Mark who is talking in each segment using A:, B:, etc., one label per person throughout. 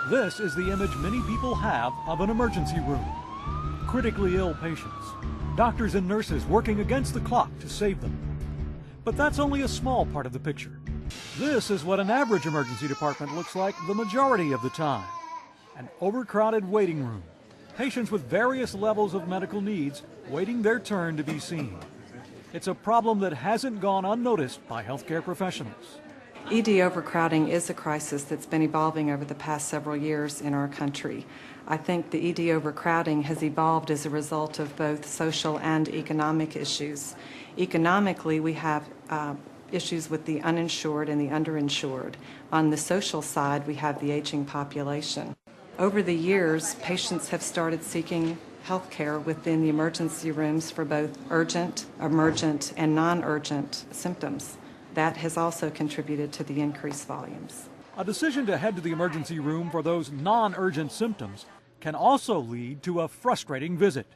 A: This is the image many people have of an emergency room. Critically ill patients, doctors and nurses working against the clock to save them. But that's only a small part of the picture. This is what an average emergency department looks like the majority of the time. An overcrowded waiting room. Patients with various levels of medical needs waiting their turn to be seen. It's a problem that hasn't gone unnoticed by healthcare professionals.
B: ED overcrowding is a crisis that's been evolving over the past several years in our country. I think the ED overcrowding has evolved as a result of both social and economic issues. Economically, we have issues with the uninsured and the underinsured. On the social side, we have the aging population. Over the years, patients have started seeking health care within the emergency rooms for both urgent, emergent, and non-urgent symptoms. That has also contributed to the increased volumes.
A: A decision to head to the emergency room for those non-urgent symptoms can also lead to a frustrating visit.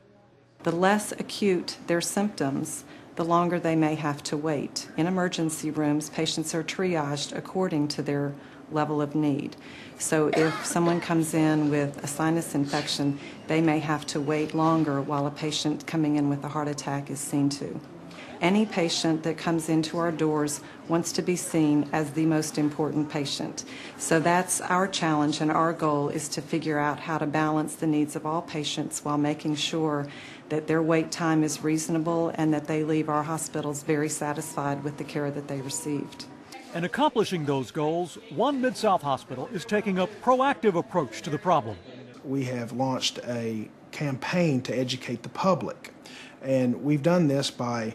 B: The less acute their symptoms, the longer they may have to wait. In emergency rooms, patients are triaged according to their level of need. So if someone comes in with a sinus infection, they may have to wait longer while a patient coming in with a heart attack is seen to. Any patient that comes into our doors wants to be seen as the most important patient. So that's our challenge, and our goal is to figure out how to balance the needs of all patients while making sure that their wait time is reasonable and that they leave our hospitals very satisfied with the care that they received.
A: In accomplishing those goals, one Mid-South hospital is taking a proactive approach to the problem.
C: We have launched a campaign to educate the public. And we've done this by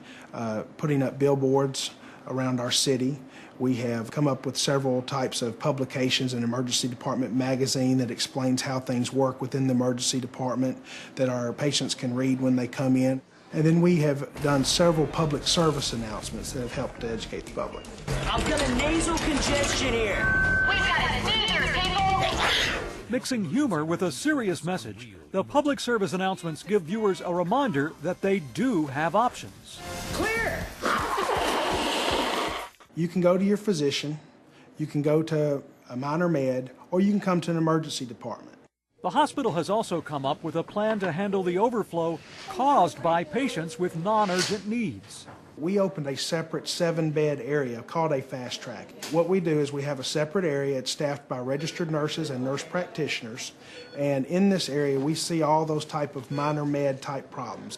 C: putting up billboards around our city. We have come up with several types of publications, an emergency department magazine that explains how things work within the emergency department that our patients can read when they come in. And then we have done several public service announcements that have helped to educate the public.
D: I've got a nasal congestion here.
E: We've got a senior, people!
A: Mixing humor with a serious message, the public service announcements give viewers a reminder that they do have options.
D: Clear!
C: You can go to your physician, you can go to a minor med, or you can come to an emergency department.
A: The hospital has also come up with a plan to handle the overflow caused by patients with non-urgent needs.
C: We opened a separate 7-bed area called a fast track. What we do is we have a separate area. It's staffed by registered nurses and nurse practitioners. And in this area, we see all those type of minor med type problems.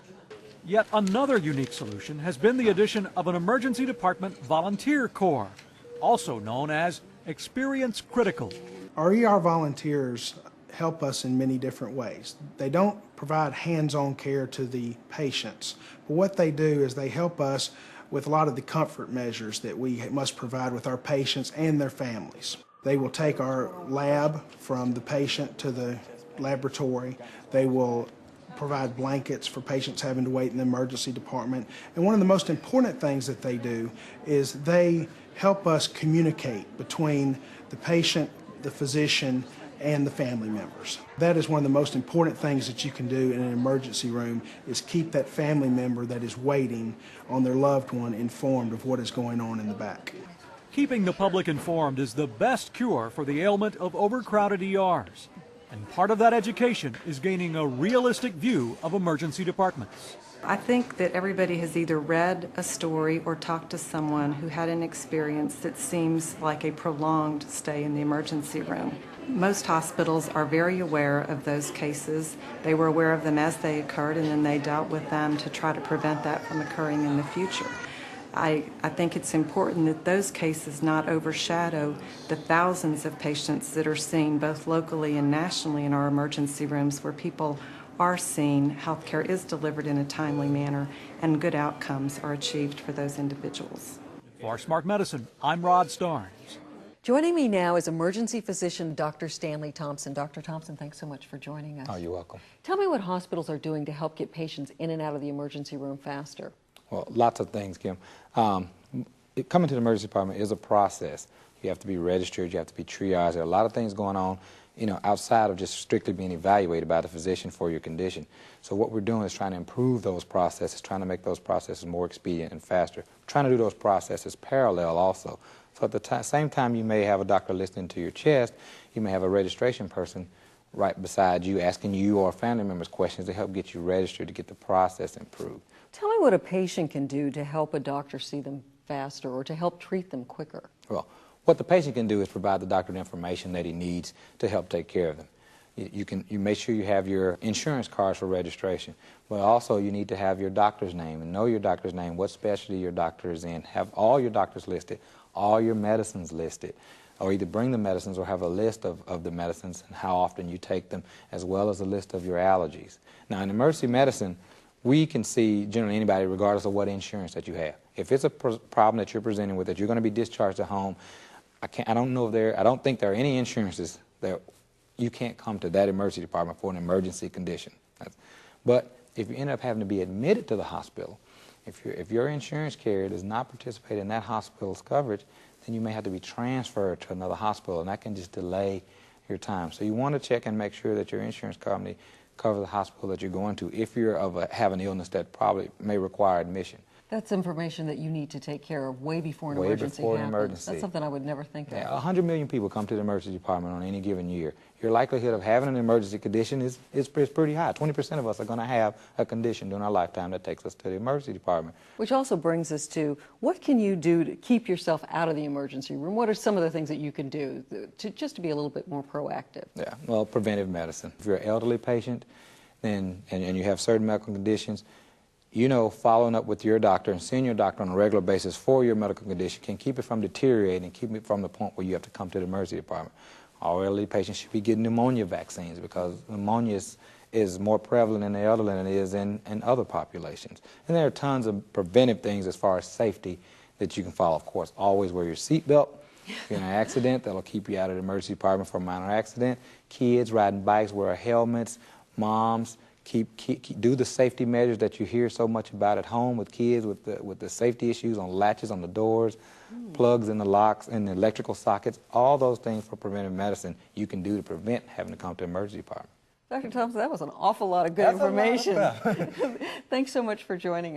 A: Yet another unique solution has been the addition of an emergency department volunteer corps, also known as Experience Critical.
C: Our ER volunteers help us in many different ways. They don't provide hands-on care to the patients, but what they do is they help us with a lot of the comfort measures that we must provide with our patients and their families. They will take our lab from the patient to the laboratory. They will provide blankets for patients having to wait in the emergency department. And one of the most important things that they do is they help us communicate between the patient, the physician, and the family members. That is one of the most important things that you can do in an emergency room, is keep that family member that is waiting on their loved one informed of what is going on in the back.
A: Keeping the public informed is the best cure for the ailment of overcrowded ERs. And part of that education is gaining a realistic view of emergency departments.
B: I think that everybody has either read a story or talked to someone who had an experience that seems like a prolonged stay in the emergency room. Most hospitals are very aware of those cases. They were aware of them as they occurred, and then they dealt with them to try to prevent that from occurring in the future. I think it's important that those cases not overshadow the thousands of patients that are seen both locally and nationally in our emergency rooms, where people are seen, healthcare is delivered in a timely manner, and good outcomes are achieved for those individuals.
A: For Smart Medicine, I'm Rod Starnes.
F: Joining me now is emergency physician Dr. Stanley Thompson. Dr. Thompson, thanks so much for joining us.
G: Oh, you're welcome.
F: Tell me what hospitals are doing to help get patients in and out of the emergency room faster.
G: Well, lots of things, Kim. Coming to the emergency department is a process. You have to be registered, you have to be triaged. There are a lot of things going on, outside of just strictly being evaluated by the physician for your condition. So what we're doing is trying to improve those processes, trying to make those processes more expedient and faster. We're trying to do those processes parallel also. So at the same time you may have a doctor listening to your chest, you may have a registration person right beside you asking you or family members questions to help get you registered to get the process improved.
F: Tell me what a patient can do to help a doctor see them faster or to help treat them quicker.
G: Well, what the patient can do is provide the doctor the information that he needs to help take care of them. You make sure you have your insurance cards for registration, but also you need to have your doctor's name and know your doctor's name, what specialty your doctor is in, have all your doctors listed, all your medicines listed, or either bring the medicines or have a list of the medicines and how often you take them, as well as a list of your allergies. Now, in emergency medicine, we can see generally anybody regardless of what insurance that you have. If it's a problem that you're presenting with, that you're going to be discharged at home, I don't think there are any insurances that you can't come to that emergency department for an emergency condition. But if you end up having to be admitted to the hospital, if your insurance carrier does not participate in that hospital's coverage, then you may have to be transferred to another hospital, and that can just delay your time. So you want to check and make sure that your insurance company covers the hospital that you're going to if you have an illness that probably may require admission.
F: That's information that you need to take care of way before an emergency
G: before an
F: happens.
G: emergency.
F: That's something I would never think of.
G: Yeah, 100 million people come to the emergency department on any given year. Your likelihood of having an emergency condition is pretty high. 20% of us are going to have a condition during our lifetime that takes us to the emergency department.
F: Which also brings us to, what can you do to keep yourself out of the emergency room? What are some of the things that you can do just to be a little bit more proactive?
G: Yeah, well, preventive medicine. If you're an elderly patient and you have certain medical conditions, you know, following up with your doctor and seeing your doctor on a regular basis for your medical condition can keep it from deteriorating and keep it from the point where you have to come to the emergency department. All elderly patients should be getting pneumonia vaccines because pneumonia is more prevalent in the elderly than it is in other populations. And there are tons of preventive things as far as safety that you can follow. Of course, always wear your seatbelt. If you're in an accident, that'll keep you out of the emergency department for a minor accident. Kids riding bikes, wear helmets. Moms, do the safety measures that you hear so much about at home with kids, with the safety issues on latches on the doors, plugs in the locks, and the electrical sockets. All those things for preventive medicine you can do to prevent having to come to the emergency department.
F: Dr. Thompson, that was an awful lot of good information. Thanks so much for joining us.